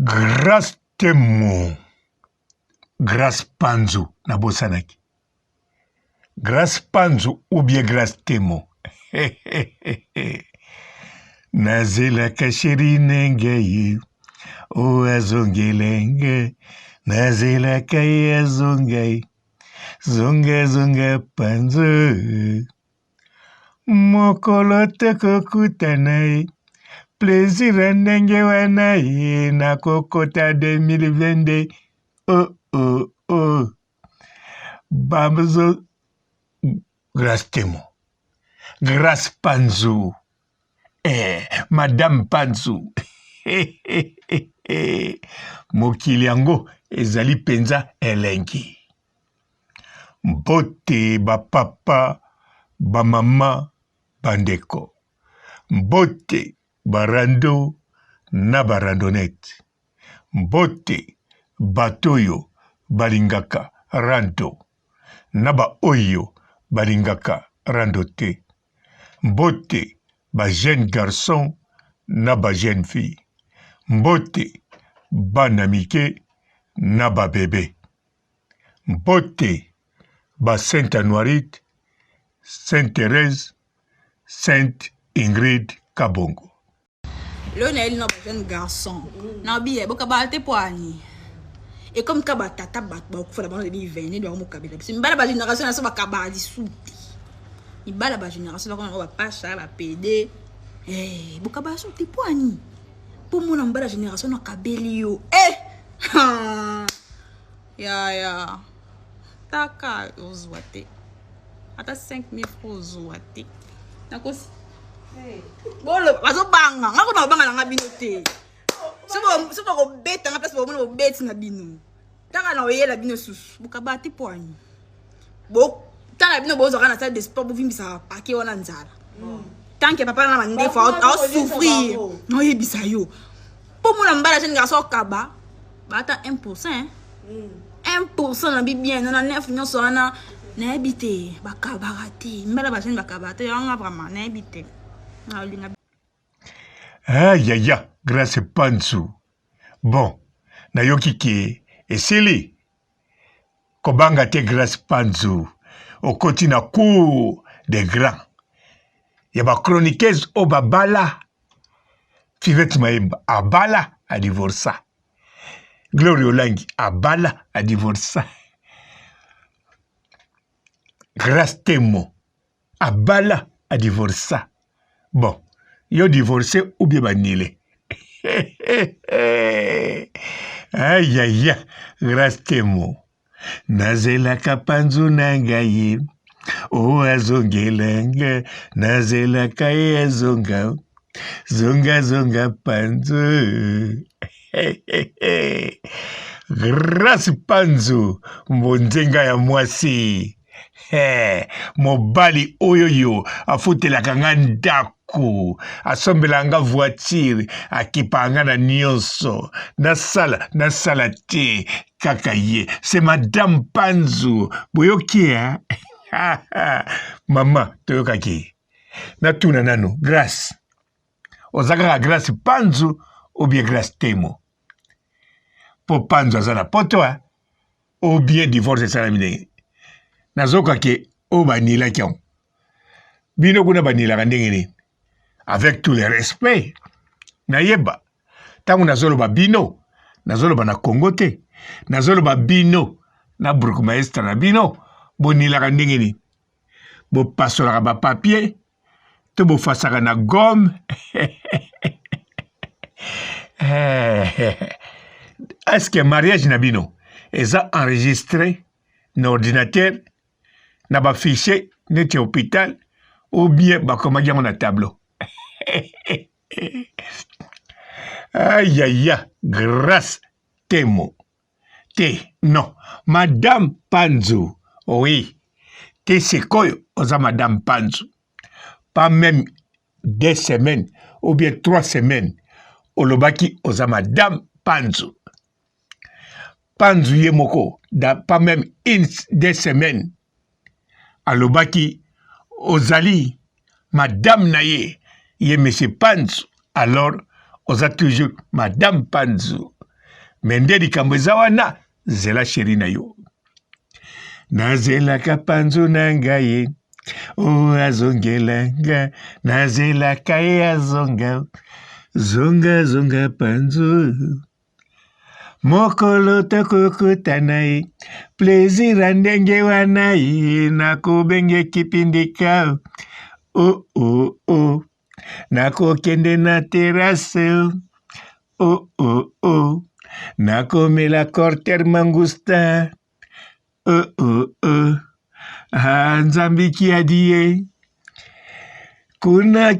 Grâce temo. Grâce panzu na bosanaki. Grâce panzu ou bien grâce temo. Nazela kashiri nenge o azongelenge. Nazela kaya zongai. Zonga zonga panzu. Mokolo teko kutanai. Plaisir nenge wanai na kokota 2022. Oh. Bamzo. Grâce temo. Grâce panzu. Madame Panzu. Mokili yango ezali penza elengi. Mbote ba papa, ba mama, bandeko. Mbote barando na barandonete. Mbote batoyo balingaka rando. Naba oyo balingaka rando te. Mbote ba jeune garçon na ba jeune fille. Mbote bana mike na ba bébé. Mbote ba Sainte Anoirite, Sainte Thérèse, Sainte Ingrid Kabongo. Le naïl na ba jeune garçon. Na biye boka ba te poani. Et comme kaba tata bat ba ko fa ba ni vene do mo kabela. Si mbala ba génération na so ba kabali souti. Ibala ba génération ko ba pasha ba PD. Boka ba souti poani. Pour mon mbala génération na kabeli yo. Ya. Taka ozwate. Ata 5000 francs ozwate. Nakosi. Bolo bazo banga. Ngako na banga na bino te. Sobo ko beta na place bo mo beti na bino. Taka na oyela bino susu. Boka ba te poani. Bo tala bino bozo kana salle de sport bo vimbisa pake wana nzala. Tant que papa na mande fa au souffrir. No yebisa yo. Pour mon mbala jeune garçon kaba, bata 1%. 1% na bien na 9 nyonso na habité bakabarate. Mbala ba jeune bakabarate yanga vraiment na habité. Na linga. Ya, grâce panzu. Bon, na yokiki esili. Kobanga te grâce panzu. Au continent cours des grands. Yaba chroniqueuse obabala. Fivette Maïmba, Abala a divorcé. Gloria Olangi, Abala a divorcé. Grâce Temo, Abala a divorcé. Bon, yo divorcé ou bien banile. Aïe, grâce Temo. Nazela kapanzu nangaye. O azongelanga, nazela kaye azonga. Zonga panzu. Grâce panzu. Mbonzenga ya mwasi. Mobali oyoyo. Afutelaka nga ndako. Asombelanga voiture. Akipanga na nyonso. Nasala te. Kaka ye. C'est Madame Panzu. Boyoki, hein? Mama, toyokaki. Natuna nano. Grâce. Ozaka grâce panzu ou bien grâce temo. Pour panzu azala poto ou bien divorce salamine. Nazoka ke o banila kion. Bino kuna banila kandengene. Avec tout le respect. Nayeba. Tangu nazolo ba bino. Nazolo ba na Congo te. Nazolo ba bino. Na Burkumaestra na bino. Bonila kandengene. Bo pasola ba papier. To bo fasaka na gomme. Est-ce que mariage nabino est enregistré dans l'ordinateur, dans le fichier, dans l'hôpital, ou bien comme un tableau? Aïe, grâce Temo. Non, Madame Panzu. Oui, c'est quoi, Madame Panzu? Pas même 2 semaines ou bien 3 semaines. Olobaki oza Madame Panzu. Panzu yemoko, pas même 2 semaines. Alobaki ozali Madame Naye, ye Monsieur Panzu. Alors, oza toujours Madame Panzu. me nde likambo eza wana zela sheri na yo. Nazelaka panzu na ngai o azongelanga, nazelaka ye azonga, zonga zonga panzu. Mokolo tokokutana ye, plaisir ndenge wana ye, nakobenge kipindika. Oh oh oh, nakokende na terrasse. Oh oh oh, nakomela corter mangusta. Oh oh oh, nzambiki adie. Kuna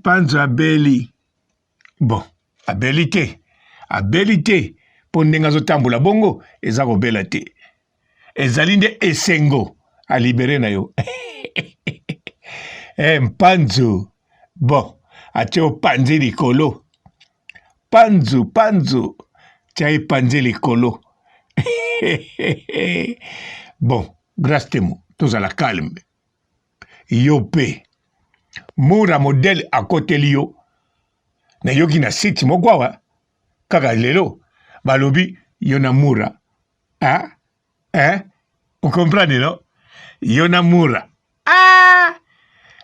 panzo abeli. Bon, abeli te. Po ndenga zotambola bongo, eza kobela te. Ezali nde esengo, alibere na yo. Mpanzu. Bon, atie opanzi likolo. Panzu. Tia epanzi likolo. Bon, grâce temo, tozala calme. Yo pe. Mura modèle akoteli yo. Na yoki na site moko awa. Kaka lelo. Balobi, yo na mura. Vous comprenez, non? Yo na mura.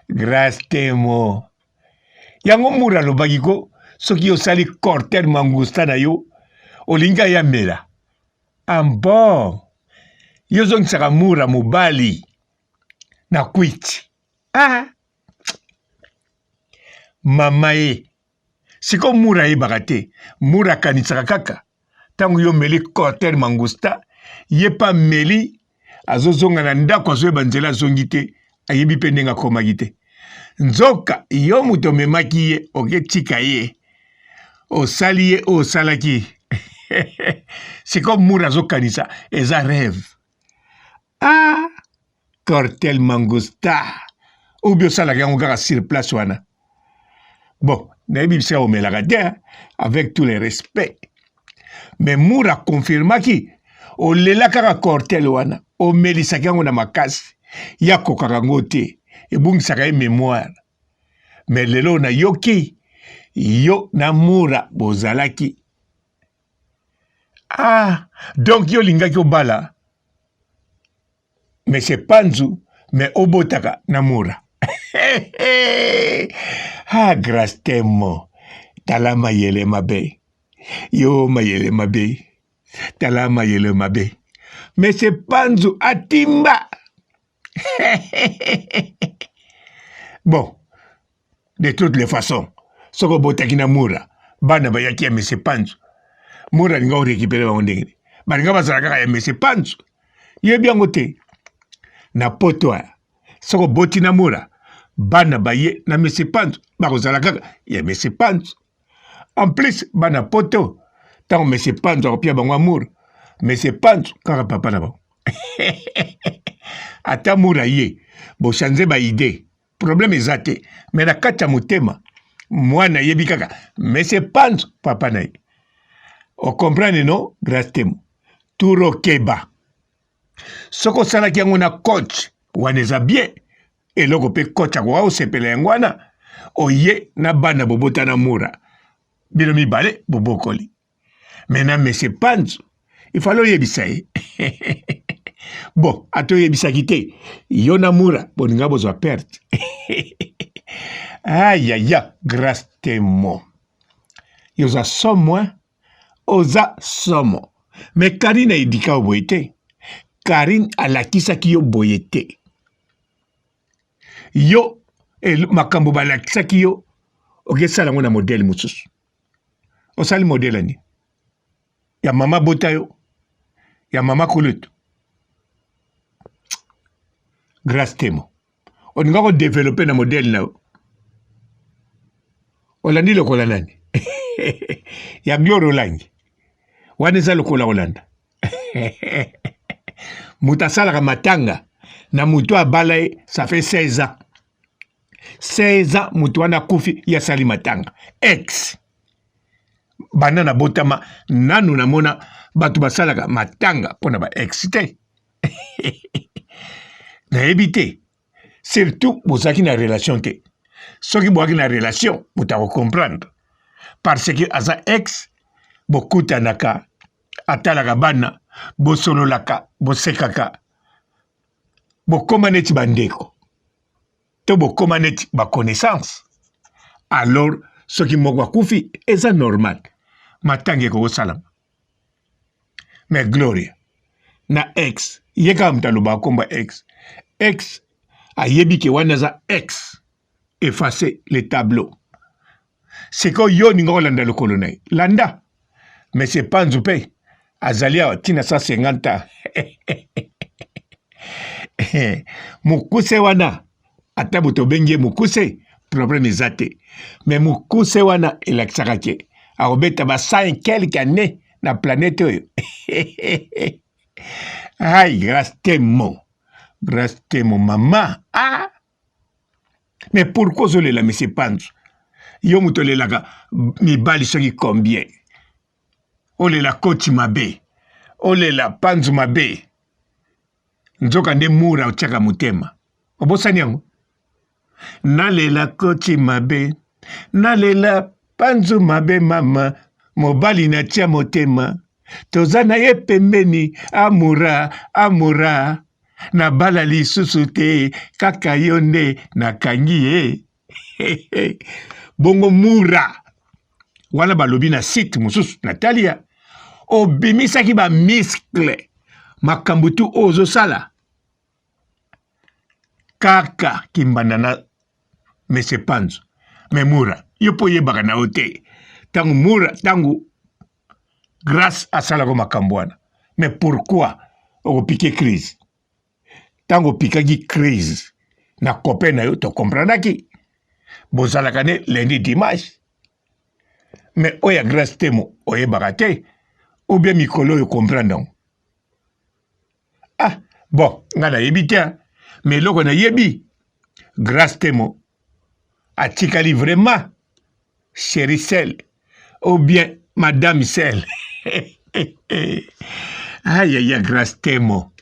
Grâce temo. Yango mura lo bagiko. Soki yo sali corter mangusta na yo. Olinga ya mela. Bon. Yo zongisaka mura mobali. Na kwiti. Mama ye. Siko mura ye bagate. Mura kanisaka kaka. Tangu yo meli corter mangusta. Ye pa meli. Azozonga na ndako azoyeba nzela azongi te. Ayebi pe ndenga komaki te. Nzoka yo muto memaki ye. Oke tika ye. Osali ye osalaki. Siko mura azokanisa. Eza rêve. Cortel mangusta. Ou bien ça la gang kaka sur place wana. Bon, nayebi bisa omelaka te avec tous les respects. Mais mura confirma ki olela kaka cortel wana. Omelisaki yango na makasi. Ya kokaka ngo te. Ebungisaka ye mémoire. Mais lelo na yoki. Yo na mura bozalaki. Donc yo lingaki obala. Mais c'est panzu. Mais obotaka na mura. Grâce temo. Tala mayele mabe. Yo mayele mabe. Tala mayele mabe. Mais c'est panzu atimba. Bon. De toutes les façons. Soko botaki na mura. Bana bayaki ya mese panzu. Mura ninga o récupérer ba ndenge. Balinga bazala kaka ya mese panzu. Yebi yango te. Na potwa. Soko boti na mura. Bana baye na mese panzu. Bakozala kaka ya mese panzu. En plus, bana poto. Tango mese panzu akopia bango mura. Mese panzu kaka papa na bango. Ata mura ye. Bo chanze ba idée. Problème ezate. Mais na kati ya motema. Mwana yebi kaka. Mese panzu papa na ye. O comprendre non? Grâce temo. Turo keba. Soko salaki yango na coach. Waneza bien. Eloko pe coach akwa osepela yango wana. Oye na bana bobota na mura. Bino mibale bobokoli. Mena mese panzu. Il fallait yebisa ye. Bon, ato yebisaki te. Yo na mura. Boninga bozwa perte. Aïe, grâce temo. Yoza somo, oza somo. Mais Karine idika oboyete. Karine alakisaki yo boyete. Yo, makambo balakisaki yo. Oke sala ngona modèle mususu. Osali modèle ani. Ya mama botayo. Ya mama kulutu. Grâce temo. Oninga ko développer na modèle na. Olandi lokola nani. Ya Gloro langi. Waneza lokola Olanda. Mutasala matanga. Na mutu abalaye, ça fait 16 ans. 16 ans, mutu wana kufi ya sali matanga. Ex. Banana botama, nanu na mona, batu basalaka matanga, pona ba ex te. Na ebite. Surtout, bozaki na relation te. Soki boaki na relation, muta comprendre. Parce que aza ex, bokuta naka atalaka bana bosololaka bosekaka bokoma neti bandeko to bokoma neti baconnaissance alors soki moko akufi eza normal matangi ekokosalama mais Gloria na ex ye kaka moto alobaka komba ex ayebi ke wana aza ex effacer le tableau sikoyo yo ninga kolanda lokolo na ye landa monsieur Panzu mpe azali awa ntina 150 mokuse wana ata moto obengi ye mokuse problème eza te me mokuse wana elakisaka ke akobeta ba 100 quelque année na planète oyo ai grâce temo mama mais pourquoi ozolela monsieur Panzu yo moto olelaka mibali soki combien olela koti mabe olela Panzu mabe nzoka nde mura otiaka motema obosani yango nalela koti mabe nalela Panzu mabe mama mobali natia motema toza na ye pembeni amura na bala lisusu te kaka yo nde nakangi ye bongo mura wana balobi na site mosusu natalia obimisaki bamiskle makambo tu ozosala kaka kimbanda na monsieur Panzu me mura yo mpo oyebaka na yo te ntango grâce asalaka makambo wana mais pourquoi okopike crise ntango opikaki crise na copain na yo tokomprendaki bozalaka ne lundi dimanche mais oyo ya grâce temo oyebaka te ou bien mikolo oyo comprendre yango bon ngai nayebi te mais eloko nayebi grâce temo atikali vraiment chéri sel ou bien madame sel ayaya grâce temo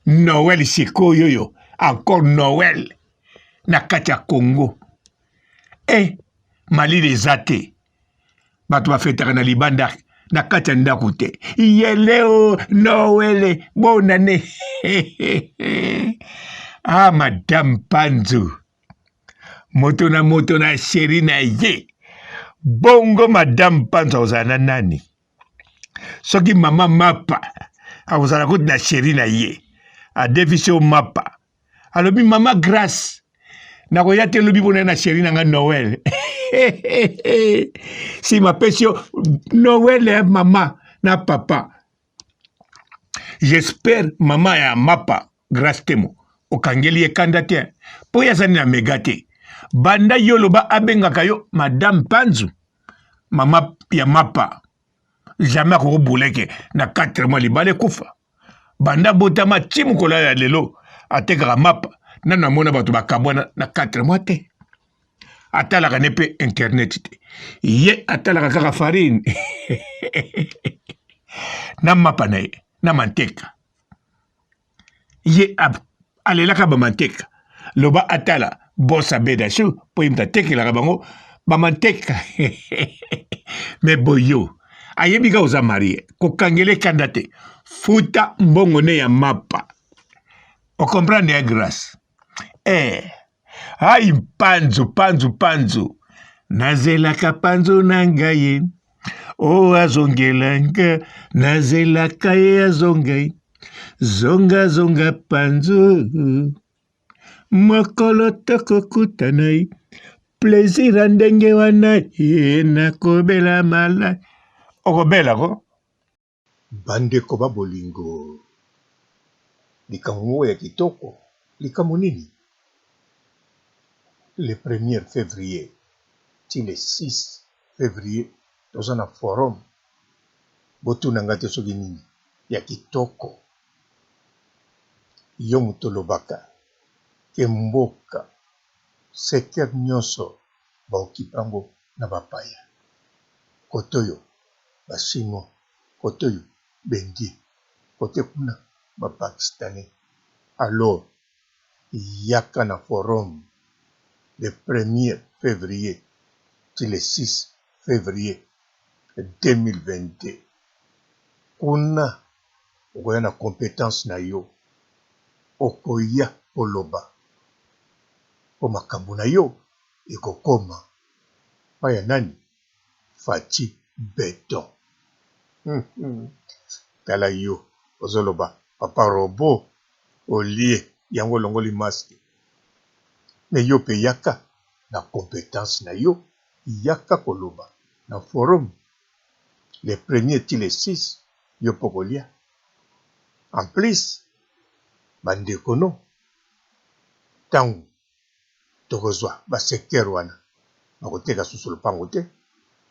Noël sikoyo yo encore Noël na kati ya Congo malili eza te bato bafetaka na libanda na kati ya ndako te yeleo Noël bonane madame Panzu moto na sheri na ye bongo madame Panzu akozala na nani soki mama mapa akozala kuti na sheri na ye adefisi o mapa alobi mama grâce nakoya te lobi mpona na sheri na nga Noël si mapesi yo Noël mama na papa j'espère mama ya mapa grâce temo okangeli ye kanda te mpo ye azali na mega te banda yo loba abengaka yo madame Panzu mama ya mapa jamais akokobuleke na 4 mois libala ekufa banda botama ti mokolo ya lelo atekaka mapa nanu amona bato bakabwana na 4 mois te atalaka ne mpe internet te ye atalaka kaka farine na mapa na ye na manteka ye alelaka bamanteka loba atala bosa bedasu mpo ye moto atekelaka bango bamanteka me boyo ayebi ka oza marie kokangele kanda te futa mbongo ne ya mapa okomprendre ya grâce ai Panzu nazelaka Panzu na ngai ye azongelanga nazelaka ye azongai zonga Panzu mokolo tokokutana ye plaisir ndenge wana ye nakobela mala okobelako bandeko babolingo likambo ya kitoko likambo nini le 1er février ti le 6 février toza na forum botunanga te soki nini ya kitoko yo moto olobaka ke mboka secteur nyonso baokipango na bapaya kote oyo bachinois kote oyo bendie kote kuna bapakistanais alors yaka na forum le 1er février ti le 6 février 2022 kuna okoya na compétence na yo okoya koloba po makambo na yo ekokoma paya nani Fachi Beton. Tala yo ozoloba papa robo olie yango longoli masque me yo pe yaka na compétence na yo yaka koloba na forum les premiers ti les 6 yo pokolia en plus bandeko no tango tokozwa basecteur wana bakoteka susu lopango te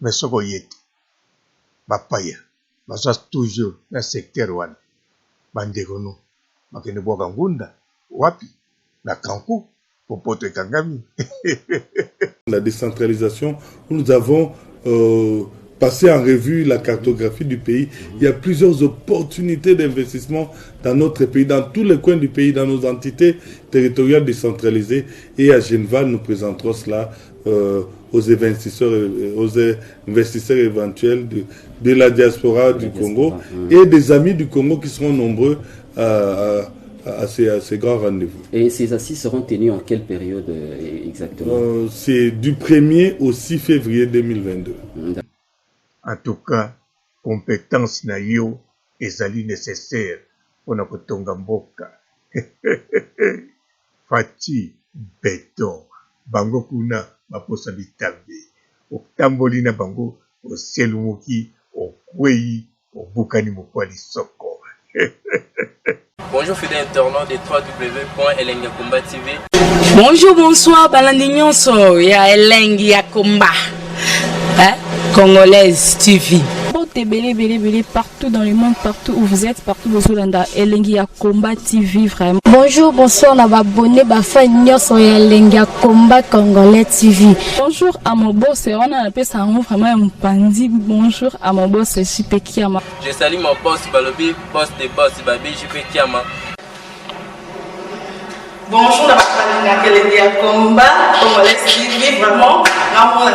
mais soko yete bapaya bazwa toujours na secteur wana bandeko no bakende bwaka ngunda wapi na kanku popoto ekangami. La décentralisation, nous avons passé en revue la cartographie du pays. Il y a plusieurs opportunités d'investissement dans notre pays, dans tous les coins du pays, dans nos entités territoriales décentralisées. Et à Geneva, nous présenterons cela aux investisseurs éventuels de la diaspora du Congo et des amis du Congo qui seront nombreux à ces grands rendez-vous. Et ces assises seront tenues en quelle période exactement? C'est du 1er au 6 février 2022. En tout cas, compétence na yo ezali nécessaire pour na kotonga mboka. Fachi Beton. Bango kuna baposa bitambe. Otamboli na bango oselumuki okwei obukani mokwali soko. Bonjour fidèles internautes de www.elengiakomba TV. Bonjour, bonsoir, balandi nyonso ya Elengi ya Komba. Congolaise TV. Belé partout dans le monde, partout où vous êtes, partout où vous êtes, Elengi ya Komba TV vraiment. Bonjour, bonsoir, na abonné ba fan nyonso ya Elengi ya Komba Congolais TV. Bonjour à mon boss, on a appelé ça vraiment un pandi. Bonjour à mon boss, JP Kiama. Je salue mon boss Balobi, boss des boss Babi, JP Kiama. Bonjour, la Elengi ya Komba Congolais TV vraiment. Namo na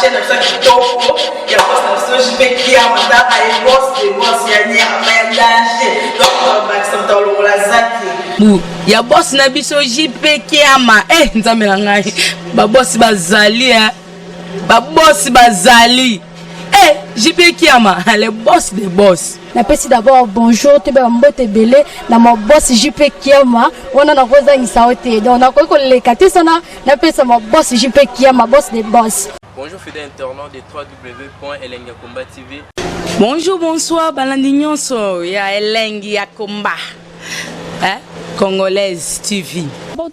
chaîne de chaque topo. Ya boss na JP Kiama, ta ay boss des boss ya ni amayandanje. Donc Maxime Tolo la zaki. Ya boss na biso JP Kiama. Nzambe na ngai. Ba boss bazali ba boss bazali. JP Kiama, le boss des boss. Napesi d'abord bonjour, te ba mbote belé na mon boss JP Kiama. On a na koza ngisaote. Donc na ko le kati sana napesa mon boss JP Kiama, boss des boss. Bonjour fidèles internautes de www.elengiakomba TV. Bonjour, bonsoir, balandi nyonso ya Elengi ya Komba. Congolaise TV.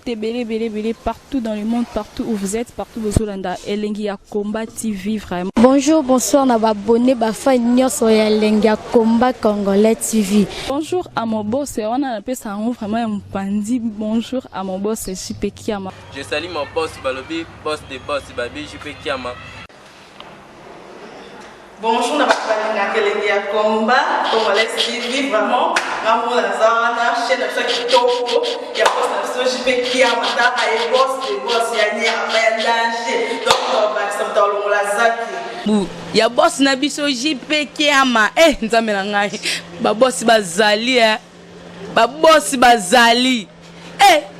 Belé partout dans le monde, partout où vous êtes, partout où vous êtes, Elengi ya Komba TV vraiment. Bonjour, bonsoir, na abonné ba fan nyonso ya Elengi ya Komba Congolais TV. Bonjour à mon boss, on a appelé ça vraiment un pandi. Bonjour à mon boss, JP Kiama. Je salue mon boss Balobi, boss des boss Babi, JP Kiama. Bonjour, na Elengi ya Komba Congolais TV vraiment. Namo na chaîne de chaque topo. Ya boss na JP Kiama, ta ay boss des boss ya ni amayandanje. Donc Maxime Tolo la zaki. Ya boss na biso JP Kiama. Nzambe na ngai. Ba boss bazali ba boss bazali.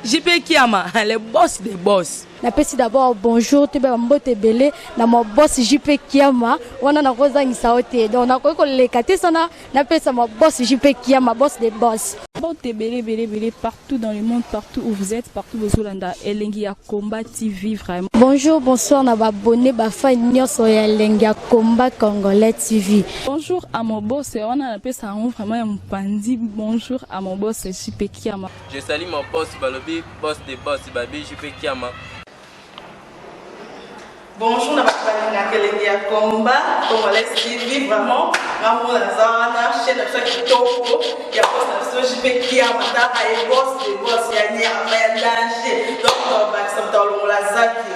JP Kiama, le boss des boss. Napesi d'abord bonjour, te ba mbote belé na mon boss JP Kiama. On a na koza ngisaote. Donc na ko le kati sana napesa mon boss JP Kiama, boss des boss. Belé partout dans le monde, partout où vous êtes, partout où vous êtes, Elengi ya Komba TV vraiment. Bonjour, bonsoir, na abonné ba fan nyonso ya Elengi ya Komba Congolais TV. Bonjour à mon boss, on a appelé ça vraiment un pandi. Bonjour à mon boss, JP Kiama. Je salue mon boss Balobi, boss des boss Babi, JP Kiama. Bonjour, na Elengi ya Komba Congolais TV vraiment. Namo na chaîne de chaque topo. Ya boss na JP Kiama, ta ay boss des boss ya ni amayandanje. Donc Maxime Tolo la zaki.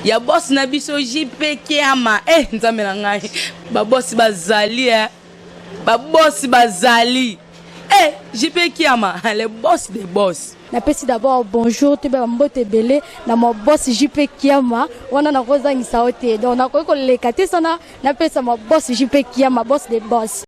Ya boss na biso JP Kiama. Nzambe na ngai. Ba boss bazali ba boss bazali. JP Kiama, le boss des boss. Napesi d'abord bonjour, te ba mbote belé na mon boss JP Kiama. On a na koza ngisaote. Donc na ko le kati sana napesa mon boss JP Kiama, boss des boss.